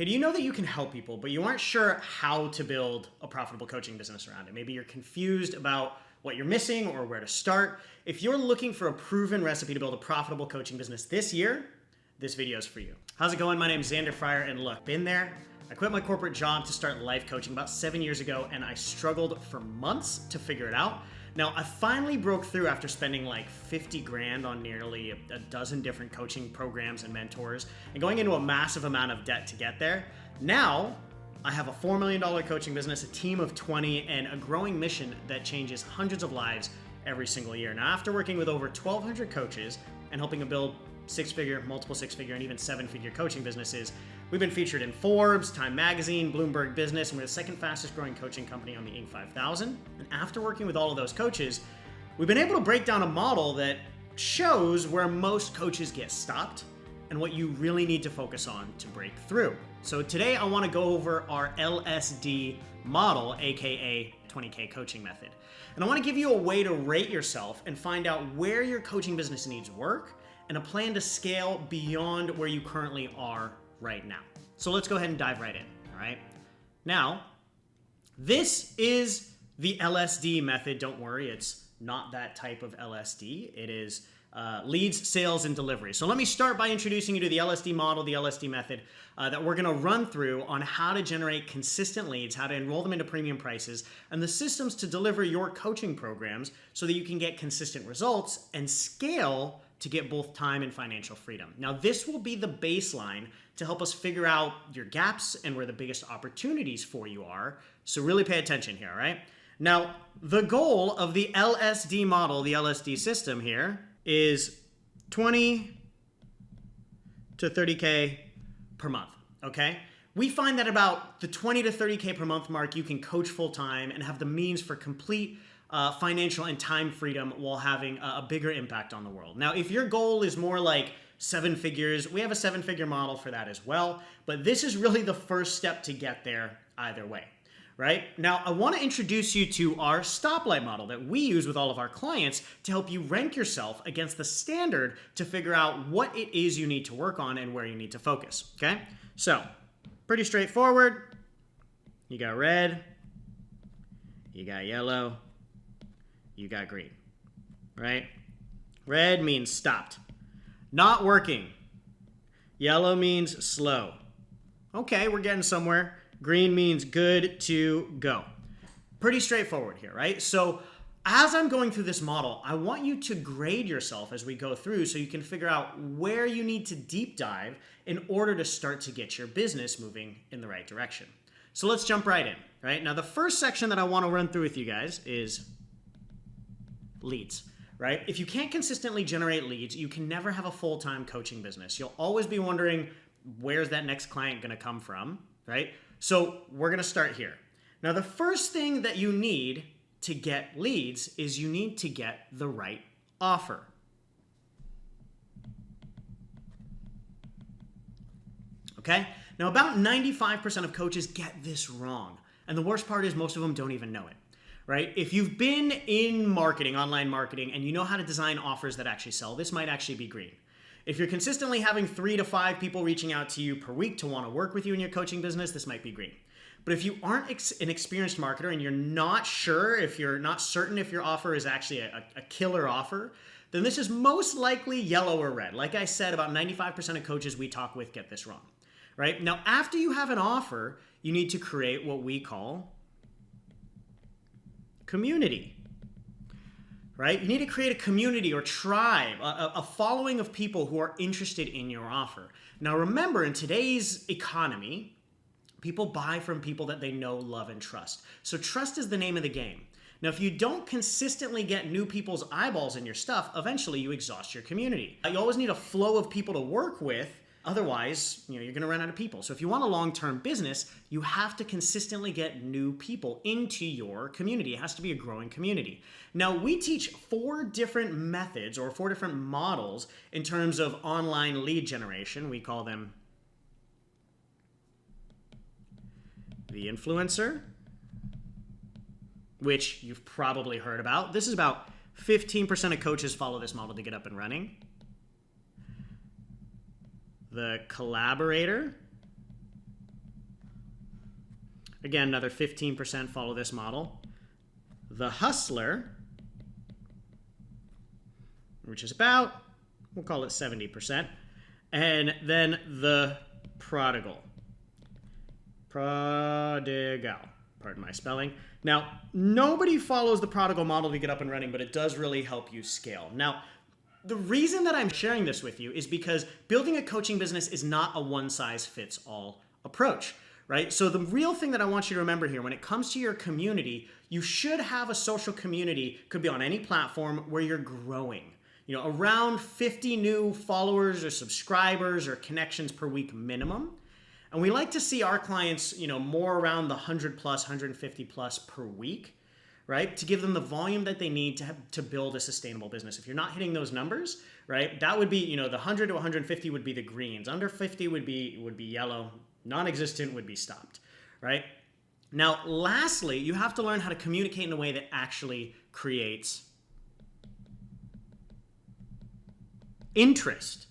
Hey, do you know that you can help people, but you aren't sure how to build a profitable coaching business around it? Maybe you're confused about what you're missing or where to start. If you're looking for a proven recipe to build a profitable coaching business this year, this video is for you. How's it going? My name is Xander Fryer, and look, been there. I quit my corporate job to start life coaching about 7 years ago, and I struggled for months to figure it out. Now, I finally broke through after spending like 50 grand on nearly a dozen different coaching programs and mentors and going into a massive amount of debt to get there. Now, I have a $4 million coaching business, a team of 20, and a growing mission that changes hundreds of lives every single year. Now, after working with over 1,200 coaches and helping them build six-figure, multiple six-figure, and even seven-figure coaching businesses, we've been featured in Forbes, Time Magazine, Bloomberg Business, and we're the second fastest growing coaching company on the Inc. 5000. And after working with all of those coaches, we've been able to break down a model that shows where most coaches get stopped and what you really need to focus on to break through. So today I want to go over our LSD model, aka 20K coaching method. And I want to give you a way to rate yourself and find out where your coaching business needs work and a plan to scale beyond where you currently are right now. So let's go ahead and dive right in, all right? Now, this is the LSD method. Don't worry, it's not that type of LSD. It is leads, sales, and delivery. So let me start by introducing you to the LSD model, the LSD method, that we're gonna run through on how to generate consistent leads, how to enroll them into premium prices, and the systems to deliver your coaching programs so that you can get consistent results and scale to get both time and financial freedom. Now, this will be the baseline to help us figure out your gaps and where the biggest opportunities for you are. So really pay attention here, all right? Now, the goal of the LSD model, the LSD system here, is 20 to 30K per month, okay? We find that about the 20 to 30K per month mark, you can coach full time and have the means for complete financial and time freedom while having a bigger impact on the world. Now, if your goal is more like 7 figures, we have a 7-figure model for that as well, but this is really the first step to get there either way, right? Now, I want to introduce you to our stoplight model that we use with all of our clients to help you rank yourself against the standard to figure out what it is you need to work on and where you need to focus, okay? So, pretty straightforward. You got red, you got yellow, you got green, right? Red means stopped, not working. Yellow means slow. Okay, we're getting somewhere. Green means good to go. Pretty straightforward here, right? So as I'm going through this model, I want you to grade yourself as we go through so you can figure out where you need to deep dive in order to start to get your business moving in the right direction. So let's jump right in, right? Now, the first section that I want to run through with you guys is leads, right? If you can't consistently generate leads, you can never have a full-time coaching business. You'll always be wondering, where's that next client going to come from, right? So we're going to start here. Now, the first thing that you need to get leads is you need to get the right offer. Okay? Now, about 95% of coaches get this wrong. And the worst part is most of them don't even know it. Right? If you've been in marketing, online marketing, and you know how to design offers that actually sell, this might actually be green. If you're consistently having 3 to 5 people reaching out to you per week to want to work with you in your coaching business, this might be green. But if you aren't an experienced marketer and you're not sure, if you're not certain if your offer is actually a killer offer, then this is most likely yellow or red. Like I said, about 95% of coaches we talk with get this wrong. Right? Now, after you have an offer, you need to create what we call community, right? You need to create a community or tribe, a following of people who are interested in your offer. Now, remember, in today's economy, people buy from people that they know, love, and trust. So trust is the name of the game. Now, if you don't consistently get new people's eyeballs in your stuff, eventually you exhaust your community. You always need a flow of people to work with. Otherwise, you're going to run out of people. So if you want a long-term business, you have to consistently get new people into your community. It has to be a growing community. Now, we teach 4 different methods or 4 different models in terms of online lead generation. We call them the influencer, which you've probably heard about. This is about 15% of coaches follow this model to get up and running. The collaborator, Again, another 15% follow this model. The hustler, which is about, we'll call it 70%. And then the prodigal. Prodigal. Pardon my spelling. Now, nobody follows the prodigal model to get up and running, but it does really help you scale. Now, the reason that I'm sharing this with you is because building a coaching business is not a one-size-fits-all approach, right? So the real thing that I want you to remember here, when it comes to your community, you should have a social community, could be on any platform, where you're growing. You know, around 50 new followers or subscribers or connections per week minimum. And we like to see our clients, you know, more around the 100 plus, 150 plus per week, right? To give them the volume that they need to build a sustainable business. If you're not hitting those numbers, right, that would be, you know, the 100 to 150 would be the greens. Under 50 would be yellow. Non-existent would be stopped, right? Now, lastly, you have to learn how to communicate in a way that actually creates interest,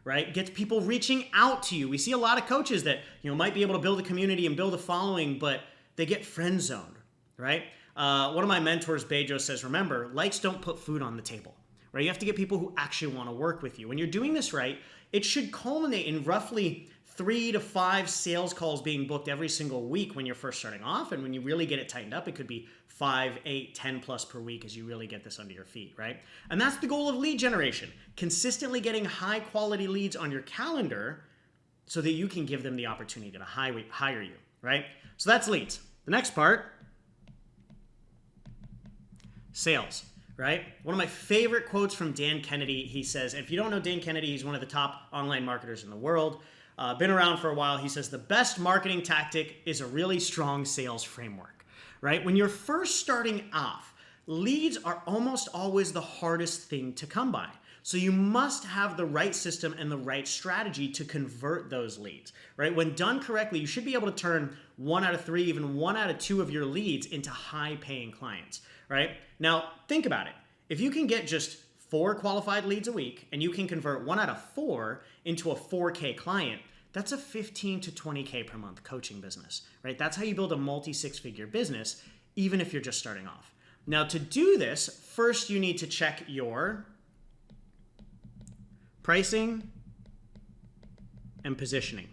right? Gets people reaching out to you. We see a lot of coaches that, you know, might be able to build a community and build a following, but they get friend zoned, right? One of my mentors, Bejo, says, remember, likes don't put food on the table, right? You have to get people who actually want to work with you. When you're doing this right, it should culminate in roughly 3 to 5 sales calls being booked every single week when you're first starting off. And when you really get it tightened up, it could be 5, 8, 10 plus per week as you really get this under your feet, right? And that's the goal of lead generation. Consistently getting high quality leads on your calendar so that you can give them the opportunity to hire you, right? So that's leads. The next part, sales, right? One of my favorite quotes from Dan Kennedy, he says, if you don't know Dan Kennedy, he's one of the top online marketers in the world. Been around for a while. He says the best marketing tactic is a really strong sales framework, right? When you're first starting off, leads are almost always the hardest thing to come by. So you must have the right system and the right strategy to convert those leads, right? When done correctly, you should be able to turn 1 out of 3, even 1 out of 2 of your leads into high paying clients, right? Now, think about it. If you can get just 4 qualified leads a week and you can convert 1 out of 4 into a 4K client, that's a 15 to 20K per month coaching business, right? That's how you build a multi-6-figure business, even if you're just starting off. Now, to do this, first you need to check your pricing and positioning,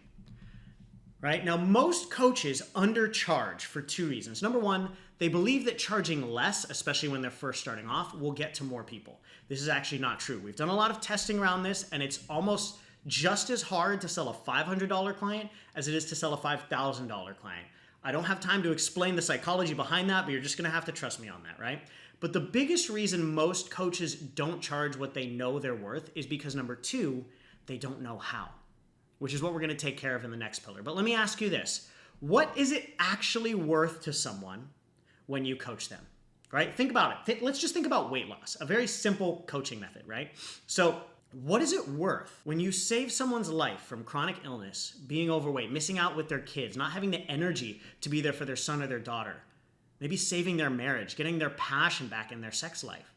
right? Now, most coaches undercharge for 2 reasons. Number one, they believe that charging less, especially when they're first starting off, will get to more people. This is actually not true. We've done a lot of testing around this, and it's almost just as hard to sell a $500 client as it is to sell a $5,000 client. I don't have time to explain the psychology behind that, but you're just gonna have to trust me on that, right? But the biggest reason most coaches don't charge what they know they're worth is because number 2, they don't know how, which is what we're gonna take care of in the next pillar. But let me ask you this. What is it actually worth to someone when you coach them, right? Think about it. Let's just think about weight loss, a very simple coaching method, right? So what is it worth when you save someone's life from chronic illness, being overweight, missing out with their kids, not having the energy to be there for their son or their daughter, maybe saving their marriage, getting their passion back in their sex life,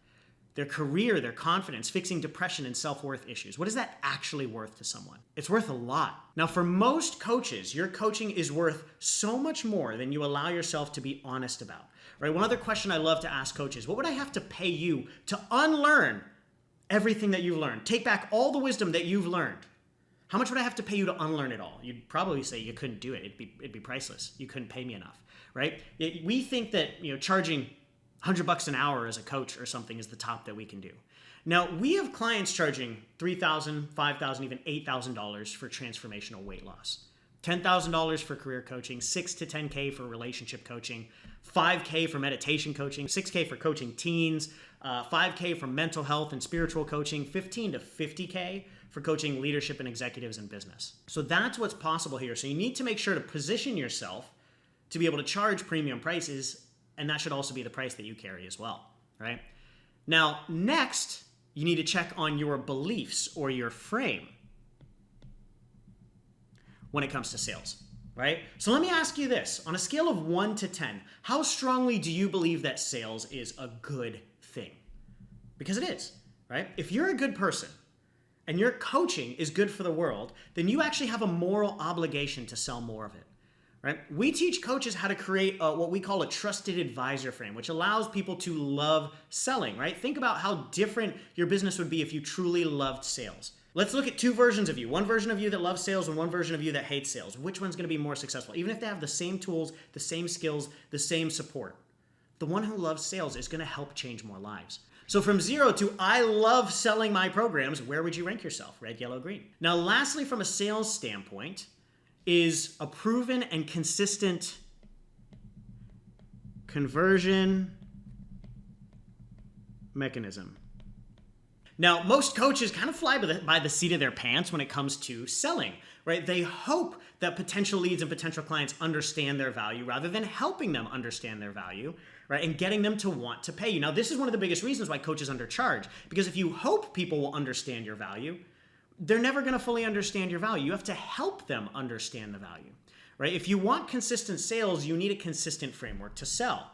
their career, their confidence, fixing depression and self-worth issues? What is that actually worth to someone? It's worth a lot. Now, for most coaches, your coaching is worth so much more than you allow yourself to be honest about, right? One other question I love to ask coaches, what would I have to pay you to unlearn everything that you've learned? Take back all the wisdom that you've learned. How much would I have to pay you to unlearn it all? You'd probably say you couldn't do it. It'd be priceless. You couldn't pay me enough, right? We think that, you know, charging $100 an hour as a coach or something is the top that we can do. Now, we have clients charging $3,000, $5,000, even $8,000 for transformational weight loss. $10,000 for career coaching, $6 to $10K for relationship coaching, $5K for meditation coaching, $6K for coaching teens, $5K for mental health and spiritual coaching, $15 to $50K for coaching leadership and executives in business. So that's what's possible here. So you need to make sure to position yourself to be able to charge premium prices, and that should also be the price that you carry as well, right? Now, next, you need to check on your beliefs or your frame when it comes to sales, right? So let me ask you this. On a scale of 1 to 10, how strongly do you believe that sales is a good thing? Because it is, right? If you're a good person and your coaching is good for the world, then you actually have a moral obligation to sell more of it, right? We teach coaches how to create what we call a trusted advisor frame, which allows people to love selling, right? Think about how different your business would be if you truly loved sales. Let's look at two versions of you. One version of you that loves sales and one version of you that hates sales. Which one's going to be more successful? Even if they have the same tools, the same skills, the same support. The one who loves sales is going to help change more lives. So from 0 to I love selling my programs, where would you rank yourself? Red, yellow, green. Now, lastly, from a sales standpoint, is a proven and consistent conversion mechanism. Now, most coaches kind of fly by the seat of their pants when it comes to selling, right? They hope that potential leads and potential clients understand their value rather than helping them understand their value, right? And getting them to want to pay you. Now, this is one of the biggest reasons why coaches undercharge, because if you hope people will understand your value, they're never going to fully understand your value. You have to help them understand the value, right? If you want consistent sales, you need a consistent framework to sell.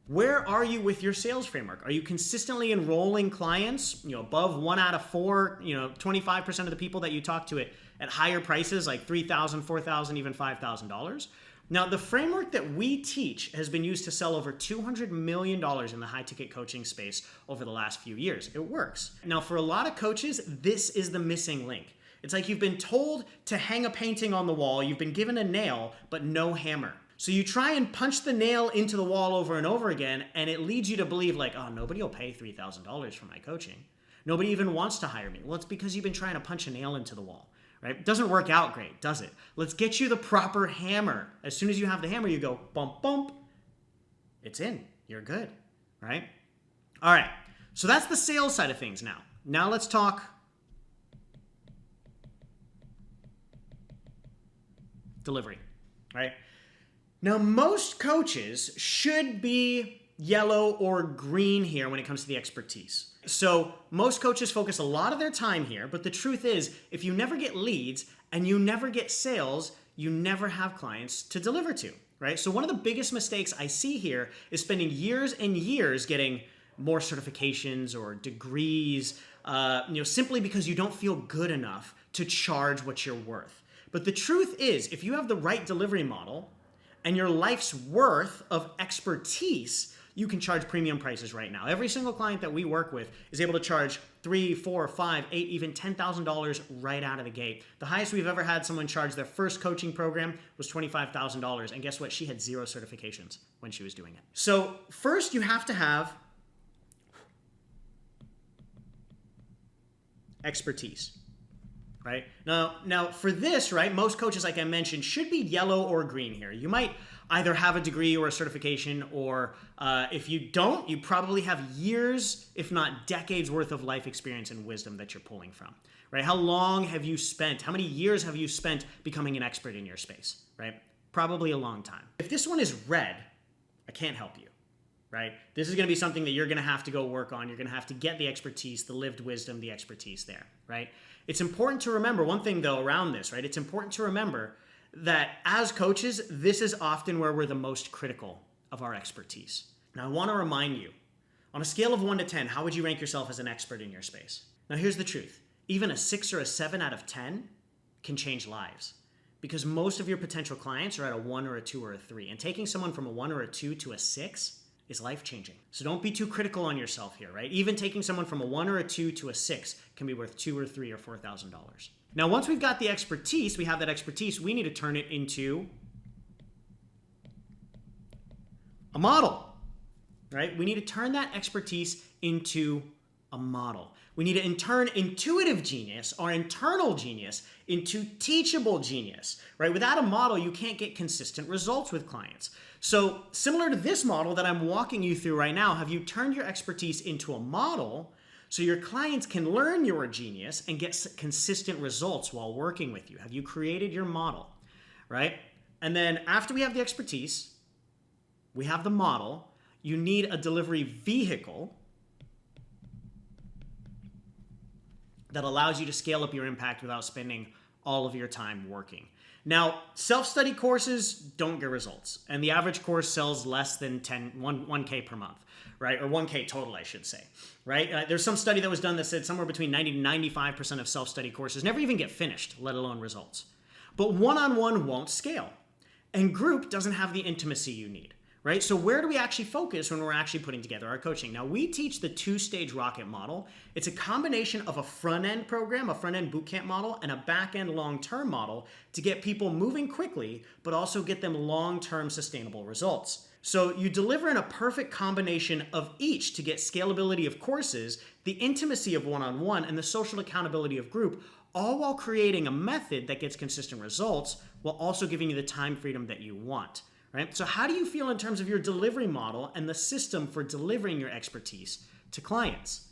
Where are you with your sales framework? Are you consistently enrolling clients, above 1 out of 4, 25% of the people that you talk to at higher prices, like $3,000, $4,000, even $5,000? Now, the framework that we teach has been used to sell over $200 million in the high-ticket coaching space over the last few years. It works. Now, for a lot of coaches, this is the missing link. It's like you've been told to hang a painting on the wall, you've been given a nail, but no hammer. So you try and punch the nail into the wall over and over again, and it leads you to believe like, oh, nobody will pay $3,000 for my coaching. Nobody even wants to hire me. Well, it's because you've been trying to punch a nail into the wall, right? It doesn't work out great, does it? Let's get you the proper hammer. As soon as you have the hammer, you go bump, bump. It's in. You're good, right? All right. So that's the sales side of things now. Now let's talk delivery, right? Now, most coaches should be yellow or green here when it comes to the expertise. So most coaches focus a lot of their time here, but the truth is, if you never get leads and you never get sales, you never have clients to deliver to, right? So one of the biggest mistakes I see here is spending years and years getting more certifications or degrees, simply because you don't feel good enough to charge what you're worth. But the truth is, if you have the right delivery model, and your life's worth of expertise, you can charge premium prices right now. Every single client that we work with is able to charge $3, $4, $5, $8, even $10,000 right out of the gate. The highest we've ever had someone charge their first coaching program was $25,000. And guess what? She had 0 certifications when she was doing it. So first you have to have expertise. Right? Now for this, right, most coaches, like I mentioned, should be yellow or green here. You might either have a degree or a certification, or if you don't, you probably have years, if not decades worth of life experience and wisdom that you're pulling from, right? How long have you spent? How many years have you spent becoming an expert in your space, right? Probably a long time. If this one is red, I can't help you. Right? This is going to be something that you're going to have to go work on. You're going to have to get the expertise, the lived wisdom, the expertise there, right? It's important to remember one thing though around this, right? It's important to remember that as coaches, this is often where we're the most critical of our expertise. Now I want to remind you, on a scale of 1 to 10, how would you rank yourself as an expert in your space? Now here's the truth. Even a 6 or a 7 out of 10 can change lives, because most of your potential clients are at a 1 or a 2 or a 3. And taking someone from a 1 or a 2 to a 6 is life-changing. So don't be too critical on yourself here, right? Even taking someone from a 1 or a 2 to a 6 can be worth $2 or $3 or $4,000. Now, once we've got the expertise, we have that expertise, we need to turn it into a model, right? We need to turn that expertise into a model. We need to turn intuitive genius, our internal genius, into teachable genius, right? Without a model, you can't get consistent results with clients. So similar to this model that I'm walking you through right now, have you turned your expertise into a model so your clients can learn your genius and get consistent results while working with you? Have you created your model, right? And then after we have the expertise, we have the model, you need a delivery vehicle that allows you to scale up your impact without spending all of your time working. Now, self-study courses don't get results, and the average course sells less than 1K per month, right? Or 1K total, I should say, right? There's some study that was done that said somewhere between 90 to 95% of self-study courses never even get finished, let alone results. But one-on-one won't scale. And group doesn't have the intimacy you need, right? So where do we actually focus when we're actually putting together our coaching? Now, we teach the two-stage rocket model. It's a combination of a front-end program, a front-end bootcamp model, and a back-end long-term model to get people moving quickly, but also get them long-term sustainable results. So you deliver in a perfect combination of each to get scalability of courses, the intimacy of one-on-one, and the social accountability of group, all while creating a method that gets consistent results while also giving you the time freedom that you want, right? So how do you feel in terms of your delivery model and the system for delivering your expertise to clients,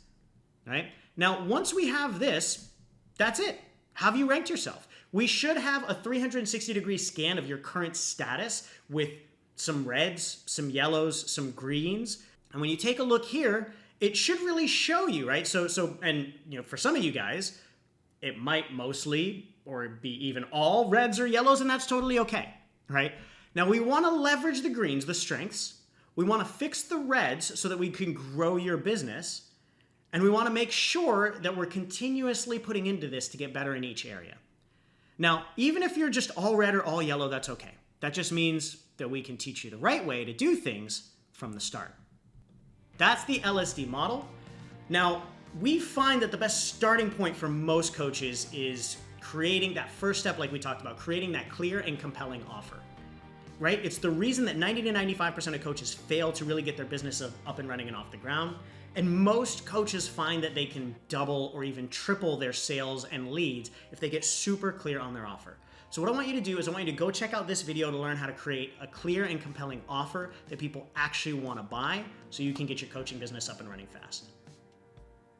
right? Now, once we have this, that's it. Have you ranked yourself? We should have a 360-degree scan of your current status with some reds, some yellows, some greens. And when you take a look here, it should really show you, right? And for some of you guys, it might mostly or be even all reds or yellows, and that's totally okay, right? Now we want to leverage the greens, the strengths. We want to fix the reds so that we can grow your business. And we want to make sure that we're continuously putting into this to get better in each area. Now, even if you're just all red or all yellow, that's okay. That just means that we can teach you the right way to do things from the start. That's the LSD model. Now, we find that the best starting point for most coaches is creating that first step, like we talked about, creating that clear and compelling offer, right? It's the reason that 90 to 95% of coaches fail to really get their business up and running and off the ground. And most coaches find that they can double or even triple their sales and leads if they get super clear on their offer. So what I want you to do is I want you to go check out this video to learn how to create a clear and compelling offer that people actually want to buy so you can get your coaching business up and running fast.